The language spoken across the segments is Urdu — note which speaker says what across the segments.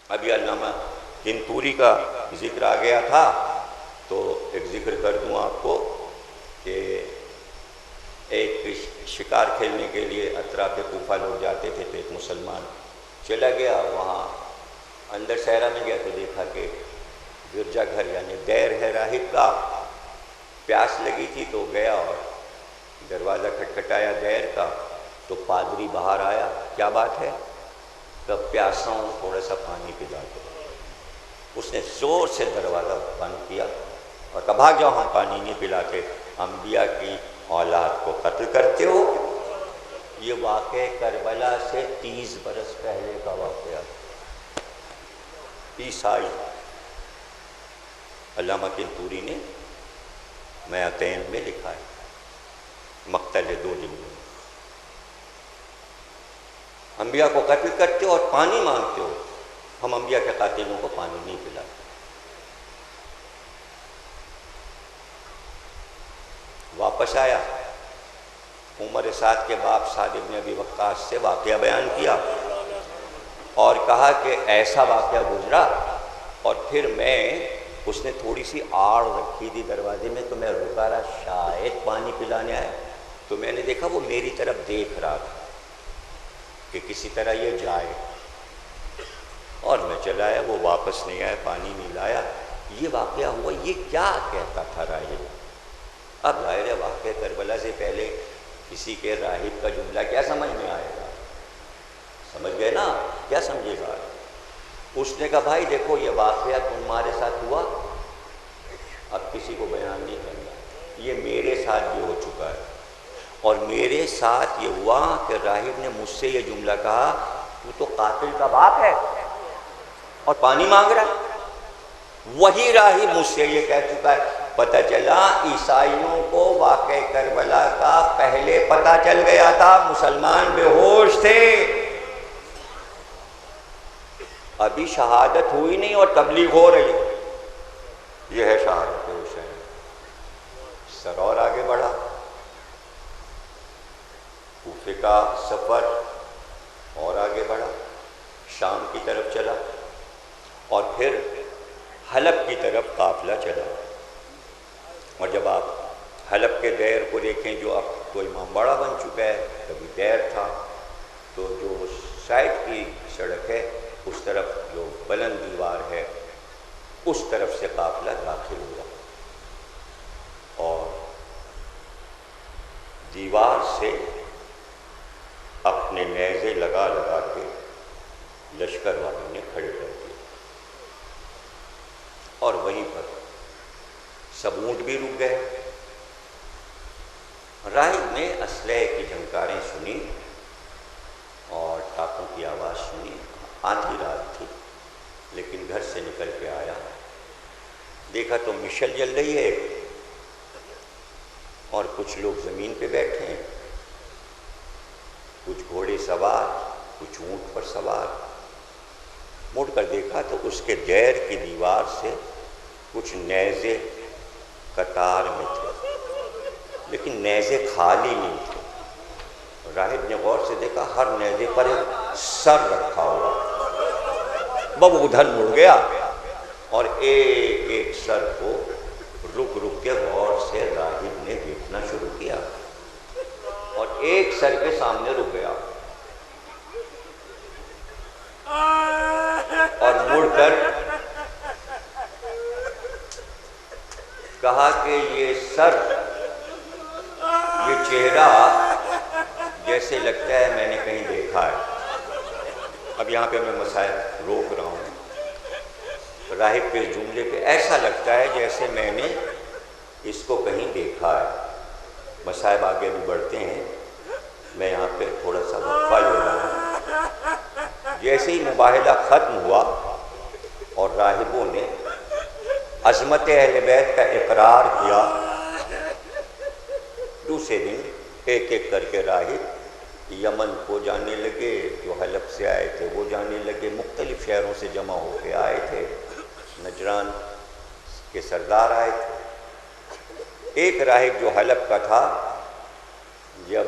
Speaker 1: ابھی علامہ کنتوری کا ذکر آ گیا تھا تو ایک ذکر کر دوں آپ کو کہ ایک شکار کھیلنے کے لیے اطراف کوفہ لوگ جاتے تھے، تو ایک مسلمان چلا گیا وہاں اندر صحرا میں گیا تو دیکھا کہ گرجا گھر یعنی دیر ہے راہب کا، پیاس لگی تھی تو گیا اور دروازہ کھٹکھٹایا دیر کا، تو پادری باہر آیا، کیا بات ہے؟ کہ پیاسا ہوں، تھوڑا سا پانی پلا دو۔ اس نے زور سے دروازہ بند کیا اور کہا بھاگ جاؤ، ہم پانی نہیں پلاتے، انبیاء کی اولاد کو قتل کرتے ہو۔ یہ واقعہ کربلا سے 30 برس پہلے کا واقعہ، عیسائی۔ علامہ کنتوری نے میاتین میں لکھا ہے، مقتل 2 جملوں، انبیاء کو قتل کرتے ہو اور پانی مانگتے ہو، ہم انبیاء کے قاتلوں کو پانی نہیں پلاتے۔ واپس آیا، عمر سعد کے باپ سعد بن ابی وقاص سے واقعہ بیان کیا اور کہا کہ ایسا واقعہ گزرا، اور پھر اس نے تھوڑی سی آڑ رکھی تھی دروازے میں، تو میں رکا رہا شاید پانی پلانے آئے، تو میں نے دیکھا وہ میری طرف دیکھ رہا تھا کہ کسی طرح یہ جائے، اور میں چلا آیا، وہ واپس نہیں آیا، پانی نہیں لایا۔ یہ واقعہ ہوا، یہ کیا کہتا تھا راہب؟ اب ظاہر ہے واقعہ کربلا سے پہلے کسی کے راہب کا جملہ کیا سمجھ میں آئے گا؟ سمجھ گئے نا؟ کیا سمجھے گا؟ اس نے کہا بھائی دیکھو یہ واقعہ تمہارے ساتھ ہوا، اب کسی کو بیان نہیں کرنا، یہ میرے ساتھ بھی ہو چکا ہے، اور میرے ساتھ یہ ہوا کہ راہب نے مجھ سے یہ جملہ کہا، تو تو قاتل کا باپ ہے اور پانی مانگ رہا ہے۔ وہی راہب مجھ سے یہ کہہ چکا ہے۔ پتہ چلا عیسائیوں کو واقعہ کربلا کا پہلے پتہ چل گیا تھا، مسلمان بے ہوش تھے، ابھی شہادت ہوئی نہیں اور تبلیغ ہو رہی۔ یہ ہے شہادت حسین۔ سر اور آگے بڑھا، کوفے کا سفر اور آگے بڑھا، شام کی طرف چلا، اور پھر حلب کی طرف قافلہ چلا۔ اور جب آپ حلب کے دیر کو دیکھیں جو اب تو امام باڑہ بن چکا ہے، کبھی دیر تھا، تو جو سائڈ کی سڑک ہے اس طرف جو بلند دیوار ہے اس طرف سے قافلہ داخل ہوا، اور دیوار سے اپنے نیزے لگا لگا کے لشکر والوں نے کھڑے کر دیے، اور وہیں پر سب اونٹ بھی رک گئے۔ راہب نے اسلحے کی جھنکاریں سنی اور ٹاپوں کی آواز سنی، آدھی رات تھی، لیکن گھر سے نکل کے آیا، دیکھا تو مشل جل رہی ہے اور کچھ لوگ زمین پہ بیٹھے ہیں، کچھ گھوڑے سوار، کچھ اونٹ پر سوار۔ مڑ کر دیکھا تو اس کے دیر کی دیوار سے کچھ نیزے قطار میں تھے، لیکن نیزے خالی نہیں تھے۔ راہب نے غور سے دیکھا ہر نیزے پر ایک سر رکھا ہوا، وہ ادھر مڑ گیا اور ایک ایک سر کو رک رک کے غور سے راہب نے دیکھنا شروع کیا، اور ایک سر کے سامنے رک گیا اور مڑ کر کہا کہ یہ سر، یہ چہرہ جیسے لگتا ہے میں نے کہیں دیکھا ہے۔ اب یہاں پہ میں مسائل روک رہا ہوں، راہب کے جملے پہ ایسا لگتا ہے جیسے میں نے اس کو کہیں دیکھا ہے۔ مسائل آگے بھی بڑھتے ہیں، میں یہاں پہ تھوڑا سا وقفہ لے رہا ہوں۔ جیسے ہی مباحثہ ختم ہوا اور راہبوں نے عظمت اہل بیت کا اقرار کیا، دوسرے دن ایک ایک کر کے راہب یمن کو جانے لگے، جو حلب سے آئے تھے وہ جانے لگے، مختلف شہروں سے جمع ہو کے آئے تھے، نجران کے سردار آئے تھے۔ ایک راہب جو حلب کا تھا جب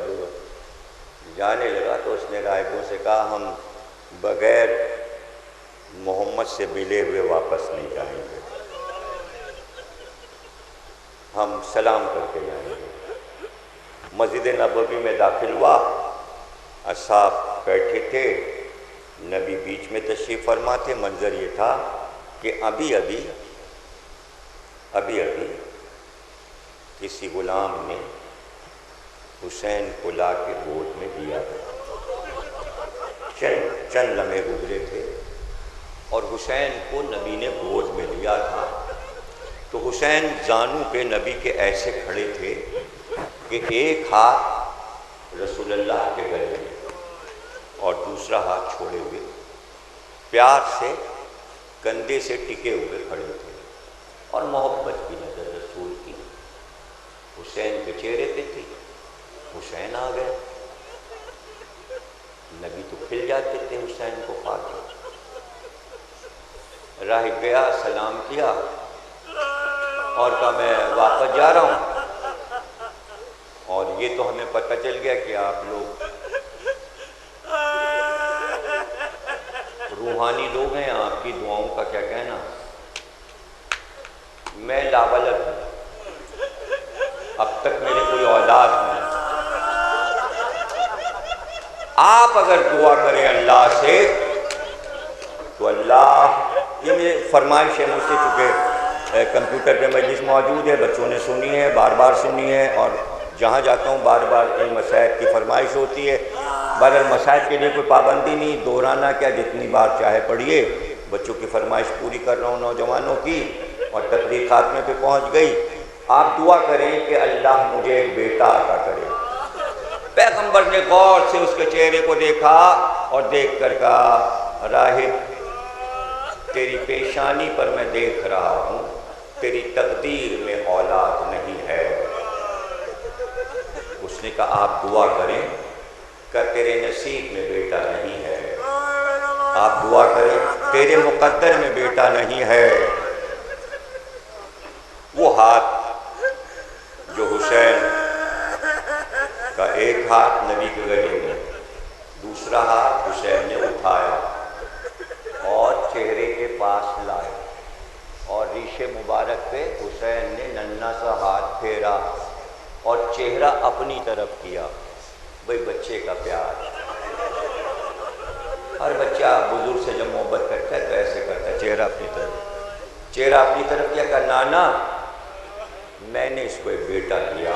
Speaker 1: جانے لگا تو اس نے راہبوں سے کہا ہم بغیر محمد محمد سے ملے ہوئے واپس نہیں جائیں گے، ہم سلام کر کے جائیں گے۔ مسجد نبوی میں داخل ہوا، اصحاب بیٹھے تھے، نبی بیچ میں تشریف فرما تھے۔ منظر یہ تھا کہ ابھی ابھی کسی غلام نے حسین کو لا کے گود میں دیا تھا، چند لمحے گزرے تھے اور حسین کو نبی نے گود میں لیا تھا۔ تو حسین زانو پہ نبی کے ایسے کھڑے تھے کہ ایک ہاتھ رسول اللہ کے گلے میں اور دوسرا ہاتھ چھوڑے ہوئے پیار سے کندھے سے ٹکے ہوئے کھڑے تھے، اور محبت کی نظر رسول کی حسین کے چہرے پہ تھی۔ حسین آ گئے، نبی تو کھل جاتے تھے حسین کو پا کے۔ راہب گیا، سلام کیا اور کہا میں واپس جا رہا ہوں، اور یہ تو ہمیں پتہ چل گیا کہ آپ لوگ روحانی لوگ ہیں، آپ کی دعاؤں کا کیا کہنا۔ میں لاولد ہوں، اب تک میرے کوئی اولاد نہیں، آپ اگر دعا کریں اللہ سے تو اللہ، یہ میری فرمائش ہے مجھ سے، چونکہ کمپیوٹر پہ مجلس موجود ہے، بچوں نے سنی ہے، بار بار سنی ہے، اور جہاں جاتا ہوں بار بار ان مسائل کی فرمائش ہوتی ہے۔ بہرحال مسائل کے لیے کوئی پابندی نہیں، دہرانا کیا، جتنی بار چاہے پڑھیے۔ بچوں کی فرمائش پوری کر رہا ہوں، نوجوانوں کی، اور تقریر خاتمے پہ پہنچ گئی۔ آپ دعا کریں کہ اللہ مجھے ایک بیٹا عطا کرے۔ پیغمبر نے غور سے اس کے چہرے کو دیکھا اور دیکھ کر کہا، راہب تیری پیشانی پر میں دیکھ رہا ہوں، تیری تقدیر میں اولاد نہیں ہے۔ اس نے کہا آپ دعا کریں کہ تیرے نصیب میں بیٹا نہیں ہے، آپ دعا کریں تیرے مقدر میں بیٹا نہیں ہے۔ وہ ہاتھ جو حسین کا ایک ہاتھ نبی کے گلے میں، دوسرا ہاتھ حسین نے اٹھایا اور چہرے کے پاس لائے، اور ریش مبارک پہ حسین نے ننھا سا ہاتھ پھیرا اور چہرہ اپنی طرف کیا۔ بھئی بچے کا پیار، ہر بچہ بزرگ سے جب محبت کرتا ہے تو ایسے کرتا ہے، چہرہ اپنی طرف کیا، کہا نانا میں نے اس کو ایک بیٹا دیا۔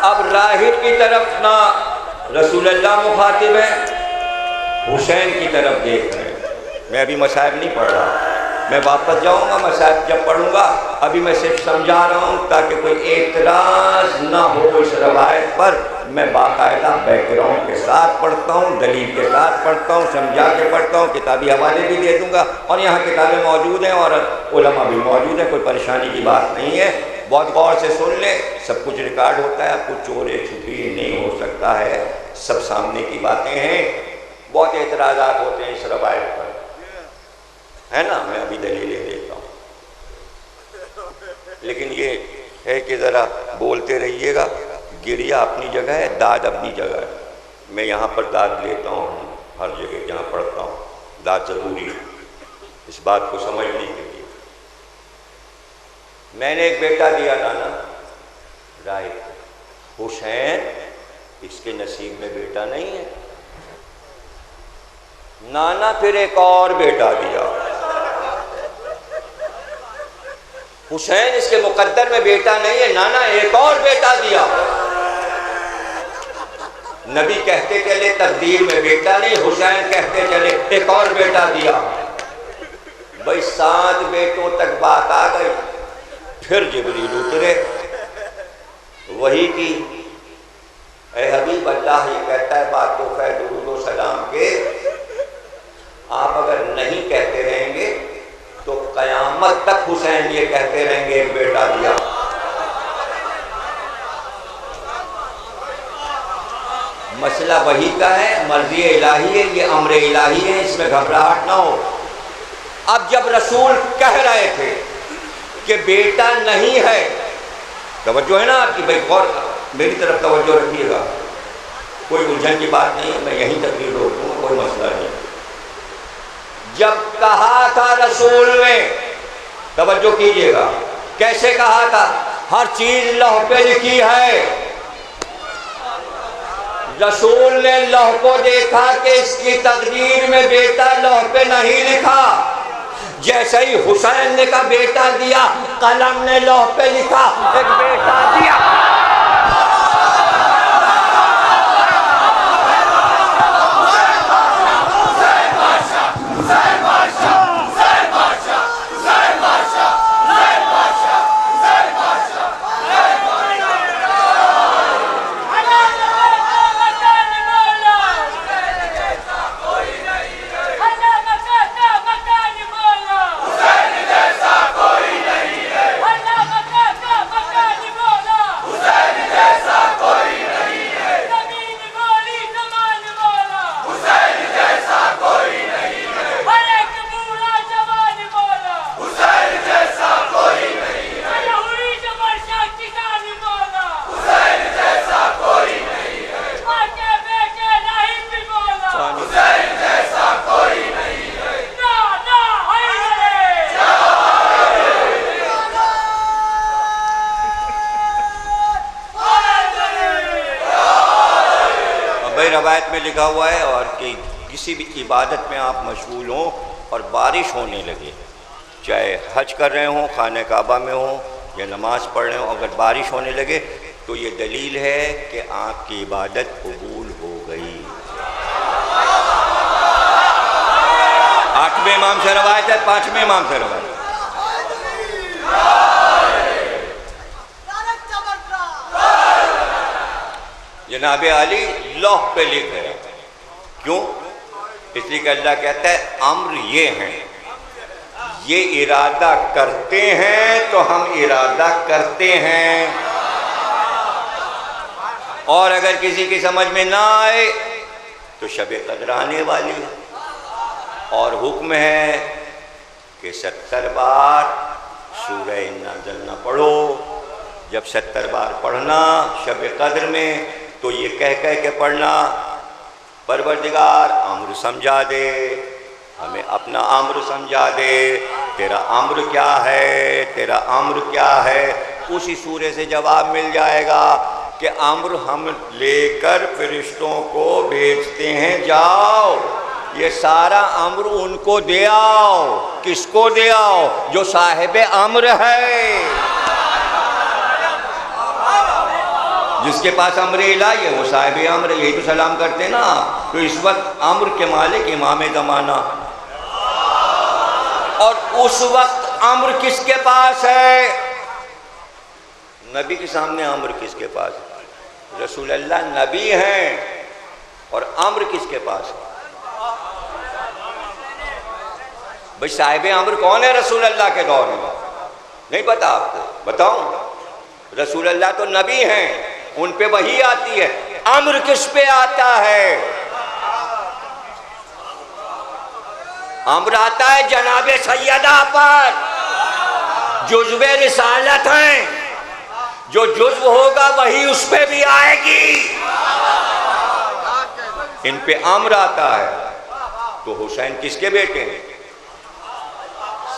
Speaker 1: اب راہب کی طرف نہ رسول اللہ مخاطب ہے، حسین کی طرف دیکھ رہے ہیں۔ میں ابھی مصائب نہیں پڑھ رہا، میں واپس جاؤں گا، مصائب جب پڑھوں گا۔ ابھی میں صرف سمجھا رہا ہوں تاکہ کوئی اعتراض نہ ہو اس روایت پر۔ میں باقاعدہ بیک گراؤنڈ کے ساتھ پڑھتا ہوں، دلیل کے ساتھ پڑھتا ہوں، سمجھا کے پڑھتا ہوں، کتابی حوالے بھی دے دوں گا، اور یہاں کتابیں موجود ہیں اور علماء بھی موجود ہیں، کوئی پریشانی کی بات نہیں ہے۔ بہت غور سے سن لیں، سب کچھ ریکارڈ ہوتا ہے، کچھ چورے چھپی نہیں ہو سکتا ہے، سب سامنے کی باتیں ہیں۔ بہت اعتراضات ہوتے ہیں اس روایت پر، ہے نا، میں ابھی دلیلیں دیتا ہوں، لیکن یہ ہے کہ ذرا بولتے رہیے گا۔ گریہ اپنی جگہ ہے، داد اپنی جگہ ہے۔ میں یہاں پر داد لیتا ہوں، ہر جگہ جہاں پڑھتا ہوں داد ضروری ہے، اس بات کو سمجھنے کے لیے۔ میں نے ایک بیٹا دیا نانا راہب، حسین اس کے نصیب میں بیٹا نہیں ہے۔ نانا پھر ایک اور بیٹا دیا، حسین اس کے مقدر میں بیٹا نہیں ہے، نانا ایک اور بیٹا دیا۔ نبی کہتے چلے تقدیر میں بیٹا نہیں، حسین کہتے چلے ایک اور بیٹا دیا۔ بھئی 7 بیٹوں تک بات آ گئی۔ پھر جبریل اترے، وہی کی، اے حبیب اللہ یہ کہتا ہے بات تو خیر درود و سلام کے، آپ اگر نہیں کہتے رہیں گے تو قیامت تک حسین یہ کہتے رہیں گے ایک بیٹا دیا۔ مسئلہ وہی کا ہے، مرضی الہی ہے، یہ امر الہی ہے، اس میں گھبراہٹ نہ ہو۔ اب جب رسول کہہ رہے تھے کہ بیٹا نہیں ہے، توجہ ہے نا آپ کی، بھائی غور میری طرف توجہ رکھیے گا، کوئی الجھن کی بات نہیں ہے، میں یہیں تقریر روکوں گا، کوئی مسئلہ نہیں۔ جب کہا تھا رسول نے، توجہ کیجئے گا کیسے کہا تھا، ہر چیز لوح پہ لکھی ہے۔ رسول نے لوح کو دیکھا کہ اس کی تقدیر میں بیٹا لوح پہ نہیں لکھا، جیسے ہی حسین نے کہا بیٹا دیا، قلم نے لوح پہ لکھا ایک بیٹا دیا۔ روایت میں لکھا ہوا ہے، اور کہ کسی بھی عبادت میں آپ مشغول ہوں اور بارش ہونے لگے، چاہے حج کر رہے ہوں، خانہ کعبہ میں ہوں یا نماز پڑھ رہے ہوں، اگر بارش ہونے لگے تو یہ دلیل ہے کہ آپ کی عبادت قبول ہو گئی۔ 8ویں امام سے روایت ہے، 5ویں امام سے روایت ہے۔ جناب علی لوح پہ لکھ گیا، کیوں؟ اس لیے کہ اللہ کہتا ہے امر یہ ہیں، یہ ارادہ کرتے ہیں تو ہم ارادہ کرتے ہیں، اور اگر کسی کی سمجھ میں نہ آئے تو شب قدر آنے والی ہے، اور حکم ہے کہ 70 بار سورہ نازل نہ پڑھو۔ جب 70 بار پڑھنا شب قدر میں تو یہ کہہ کے پڑھنا، پروردگار امر سمجھا دے، ہمیں اپنا امر سمجھا دے، تیرا امر کیا ہے، تیرا امر کیا ہے۔ اسی سورے سے جواب مل جائے گا کہ امر ہم لے کر فرشتوں کو بھیجتے ہیں، جاؤ یہ سارا امر ان کو دے آؤ۔ کس کو دے آؤ؟ جو صاحب امر ہے، جس کے پاس امر الہی ہے وہ صاحب امر ہے۔ یہی تو سلام کرتے ہیں نا، تو اس وقت امر کے مالک امام زمانہ، اور اس وقت امر کس کے پاس ہے؟ نبی کے سامنے امر کس کے پاس ہے؟ رسول اللہ نبی ہیں، اور امر کس کے پاس ہے؟ بھئی صاحب امر کون ہے رسول اللہ کے دور میں؟ نہیں پتا آپ کو؟ بتاؤں، رسول اللہ تو نبی ہیں، ان پہ وحی آتی ہے، امر کس پہ آتا ہے؟ امر آتا ہے جناب سیدہ پر، جزو رسالت ہیں، جو جزو ہوگا وہی اس پہ بھی آئے گی، ان پہ امر آتا ہے۔ تو حسین کس کے بیٹے ہیں؟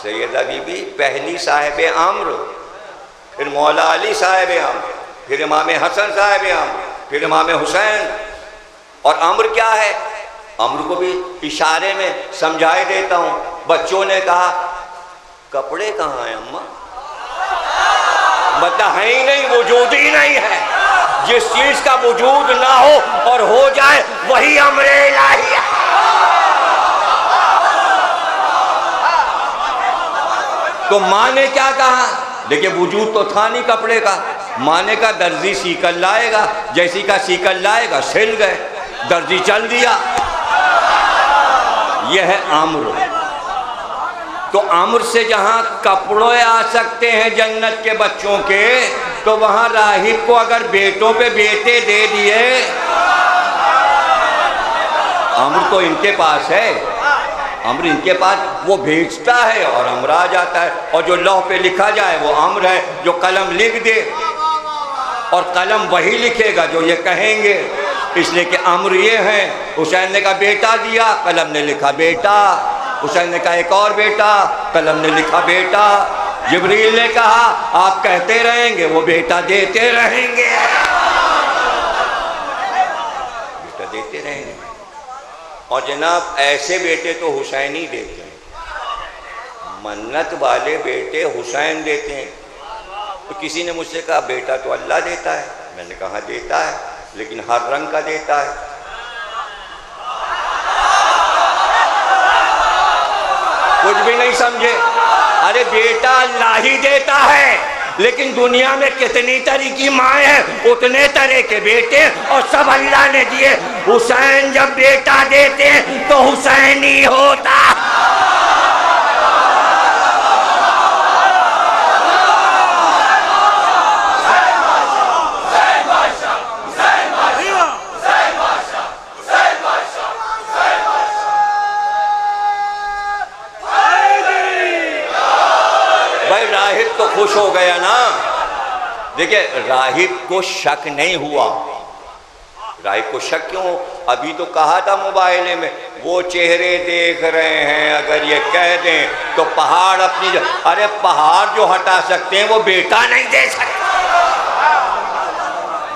Speaker 1: سیدہ بی بی پہلی صاحب امر، پھر مولا علی صاحب امر، پھر امام حسن صاحب امر، پھر امام حسین۔ اور امر کیا ہے؟ امر کو بھی اشارے میں سمجھائے دیتا ہوں۔ بچوں نے کہا کپڑے کہاں ہیں اماں؟ بتا ہے ہی نہیں، وجود ہی نہیں ہے۔ جس چیز کا وجود نہ ہو اور ہو جائے وہی امر الہی ہے۔ تو ماں نے کیا کہا؟ دیکھیں وجود تو تھا نہیں کپڑے کا، ماں نے کہا درزی سیکل لائے گا، جیسی کا سیکل لائے گا سل گئے، درزی چل دیا۔ یہ ہے امر۔ تو امر سے جہاں کپڑے آ سکتے ہیں جنت کے بچوں کے، تو وہاں راہب کو اگر بیٹوں پہ بیٹے دے دیے، امر تو ان کے پاس ہے، امر ان کے پاس، وہ بھیجتا ہے اور امر آ جاتا ہے۔ اور جو لوح پہ لکھا جائے وہ امر ہے، جو قلم لکھ دے، اور قلم وہی لکھے گا جو یہ کہیں گے۔ اس لیے کہ امر یہ ہے. حسین نے کہا بیٹا دیا، قلم نے لکھا بیٹا. حسین نے کہا ایک اور بیٹا، قلم نے لکھا بیٹا. جبریل نے کہا آپ کہتے رہیں گے، وہ بیٹا دیتے رہیں گے، بیٹا دیتے رہیں گے. اور جناب ایسے بیٹے تو حسین ہی دیتے ہیں، منت والے بیٹے حسین دیتے ہیں. تو کسی نے مجھ سے کہا بیٹا تو اللہ دیتا ہے. میں نے کہا دیتا ہے، لیکن ہر رنگ کا دیتا ہے. کچھ بھی نہیں سمجھے. ارے بیٹا اللہ ہی دیتا ہے، لیکن دنیا میں کتنی طرح کی مائیں ہیں، اتنے طرح کے بیٹے، اور سب اللہ نے دیے. حسین جب بیٹا دیتے تو حسین ہی ہوتا. راہب تو خوش ہو گیا نا. دیکھیں راہب کو شک نہیں ہوا. راہب کو شک کیوں؟ ابھی تو کہا تھا مباہلے میں وہ چہرے دیکھ رہے ہیں، اگر یہ کہہ دیں تو پہاڑ اپنی ارے پہاڑ جو ہٹا سکتے ہیں وہ بیٹا نہیں دے سکتے.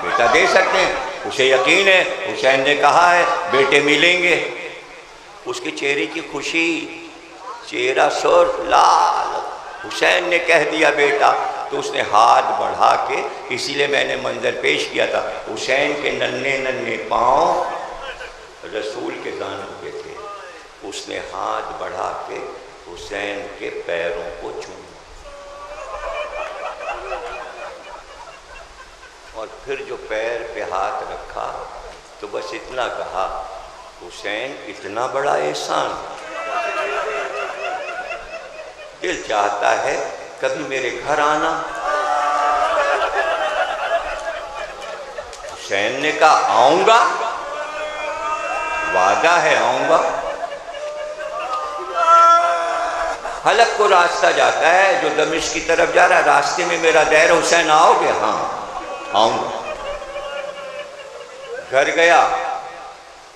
Speaker 1: بیٹا دے سکتے ہیں، اسے یقین ہے. حسین نے کہا ہے بیٹے ملیں گے. اس کے چہرے کی خوشی، چہرہ سرخ لال. حسین نے کہہ دیا بیٹا، تو اس نے ہاتھ بڑھا کے، اسی لیے میں نے منظر پیش کیا تھا، حسین کے ننھے ننھے پاؤں رسول کے دانوں پہ تھے. اس نے ہاتھ بڑھا کے حسین کے پیروں کو چوما، اور پھر جو پیر پہ ہاتھ رکھا تو بس اتنا کہا حسین اتنا بڑا احسان. دل چاہتا ہے کبھی میرے گھر آنا. حسین نے کہا آؤں گا، وعدہ ہے آؤں گا. حلب کو راستہ جاتا ہے جو دمشق کی طرف جا رہا ہے، راستے میں میرا دیر حسین آؤ گے؟ ہاں آؤں گا. گھر گیا،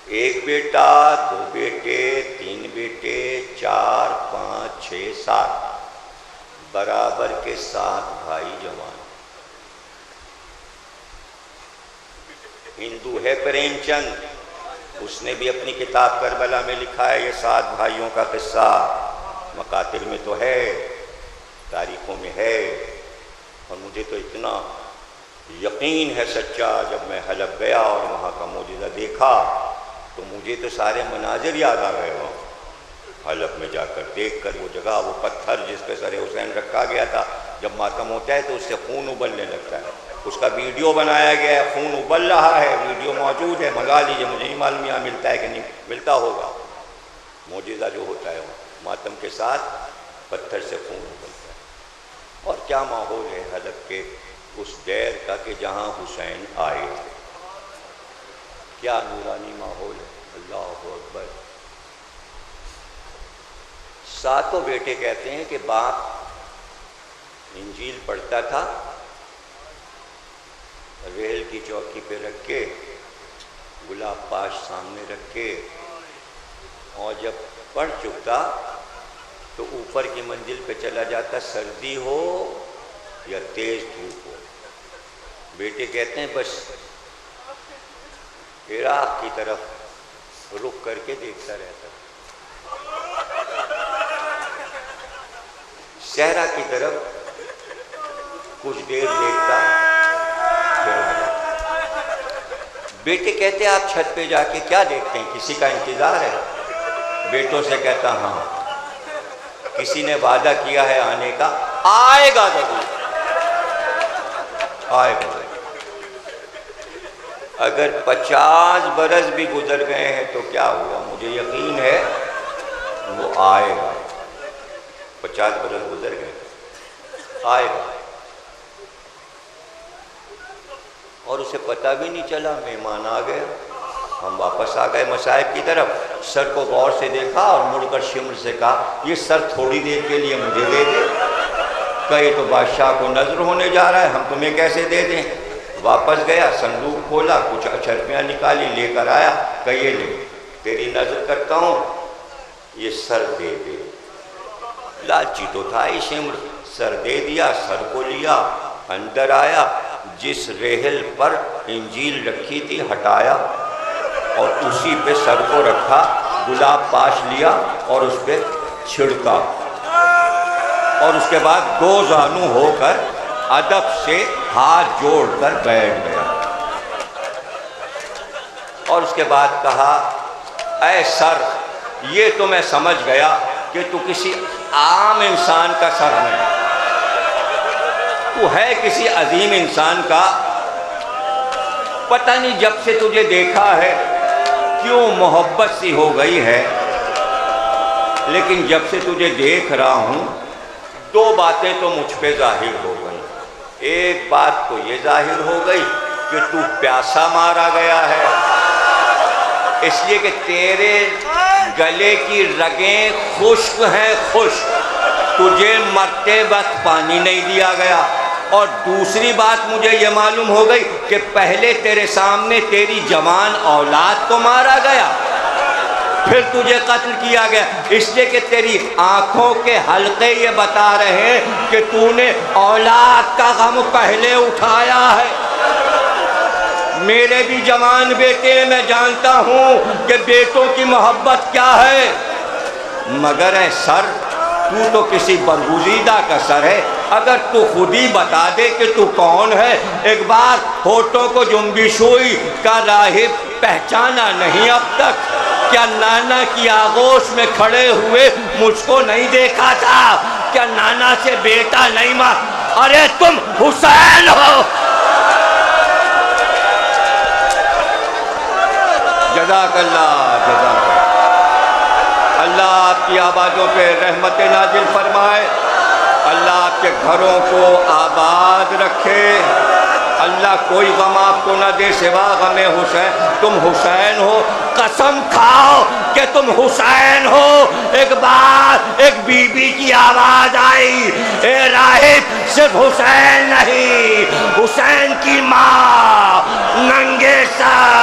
Speaker 1: ایک بیٹا، دو بیٹے، تین بیٹے، 4 5 6 7 برابر کے 7 بھائی جوان. ہندو ہے پریم چند، اس نے بھی اپنی کتاب کربلا میں لکھا ہے یہ 7 بھائیوں کا قصہ. مقاتل میں تو ہے، تاریخوں میں ہے. اور مجھے تو اتنا یقین ہے سچا، جب میں حلب گیا اور وہاں کا معجزہ دیکھا تو مجھے تو سارے مناظر یاد آ گئے. وہاں حلب میں جا کر دیکھ کر وہ جگہ، وہ پتھر جس پہ سر حسین رکھا گیا تھا، جب ماتم ہوتا ہے تو اس سے خون ابلنے لگتا ہے. اس کا ویڈیو بنایا گیا ہے، خون ابل رہا ہے، ویڈیو موجود ہے، منگا لیجیے. مجھے نہیں معلوم یہاں ملتا ہے کہ نہیں ملتا ہوگا. معجزہ جو ہوتا ہے ماتم کے ساتھ پتھر سے خون ابلتا ہے. اور کیا ماحول ہے حلب کے اس دیر کا کہ جہاں حسین آئے تھے. کیا نورانی ماحول ہے. اللہ اکبر. 7 بیٹے کہتے ہیں کہ باپ انجیل پڑھتا تھا، ریل کی چوکی پہ رکھ کے، گلاب پاش سامنے رکھ کے، اور جب پڑھ چکتا تو اوپر کی منزل پہ چلا جاتا، سردی ہو یا تیز دھوپ ہو. بیٹے کہتے ہیں بس عراق کی طرف رخ کر کے دیکھتا رہتا، صحرا کی طرف کچھ دیر دیکھتا پھر آ جاتا. بیٹے کہتے ہیں آپ چھت پہ جا کے کیا دیکھتے ہیں؟ کسی کا انتظار ہے؟ بیٹوں سے کہتا ہاں، کسی نے وعدہ کیا ہے آنے کا، آئے گا ضرور، آئے گا. اگر 50 برس بھی گزر گئے ہیں تو کیا ہوا؟ مجھے یقین ہے وہ آئے گا. 50 برس گزر گئے، آئے گا. اور اسے پتہ بھی نہیں چلا، مہمان آ گئے. ہم واپس آ گئے مصائب کی طرف. سر کو غور سے دیکھا اور مڑ کر شمر سے کہا یہ سر تھوڑی دیر کے لیے مجھے دے دے. کہے تو بادشاہ کو نظر ہونے جا رہا ہے، ہم تمہیں کیسے دے دیں؟ واپس گیا، صندوق کھولا، کچھ اچھرپیاں نکالی، لے کر آیا کہ یہ لے، تیری نظر کرتا ہوں یہ سر دے دے۔ لالچی تو تھا ہی شمر، سر دے دیا، سر کو لیا، اندر آیا، جس ریحل پر انجیل رکھی تھی ہٹایا اور اسی پہ سر کو رکھا، گلاب پاش لیا اور اس پہ چھڑکا، اور اس کے بعد دو زانو ہو کر ادب سے ہاتھ جوڑ کر بیٹھ گیا، اور اس کے بعد کہا اے سر، یہ تو میں سمجھ گیا کہ تو کسی عام انسان کا سر نہیں، تو ہے کسی عظیم انسان کا۔ پتہ نہیں جب سے تجھے دیکھا ہے کیوں محبت سی ہو گئی ہے، لیکن جب سے تجھے دیکھ رہا ہوں دو باتیں تو مجھ پہ ظاہر ہو گئی۔ ایک بات تو یہ ظاہر ہو گئی کہ تو پیاسا مارا گیا ہے، اس لیے کہ تیرے گلے کی رگیں خشک ہیں، خشک، تجھے مرتے وقت پانی نہیں دیا گیا۔ اور دوسری بات مجھے یہ معلوم ہو گئی کہ پہلے تیرے سامنے تیری جوان اولاد کو مارا گیا، پھر تجھے قتل کیا گیا، اس لیے کہ تیری آنکھوں کے حلقے یہ بتا رہے ہیں کہ تو نے اولاد کا غم پہلے اٹھایا ہے۔ میرے بھی جوان بیٹے، میں جانتا ہوں کہ بیٹوں کی محبت کیا ہے، مگر اے سر، تو کسی برگزیدہ کا سر ہے۔ اگر تو خود ہی بتا دے کہ تو کون ہے۔ ایک بار ہونٹوں کو جنبش ہوئی کا راہب پہچانا نہیں اب تک؟ کیا نانا کی آغوش میں کھڑے ہوئے مجھ کو نہیں دیکھا تھا؟ کیا نانا سے بیٹا نہیں مار؟ ارے تم حسین ہو۔ جزاک اللہ، جزاک اللہ۔ اللہ آپ کی آبادوں پہ رحمت نازل فرمائے، اللہ آپ کے گھروں کو آباد رکھے، اللہ کوئی غم آپ کو نہ دے سوا غم حسین۔ تم حسین ہو، قسم کھاؤ کہ تم حسین ہو۔ ایک بار ایک بی بی کی آواز آئی، اے راہب، صرف حسین نہیں، حسین کی ماں ننگے سر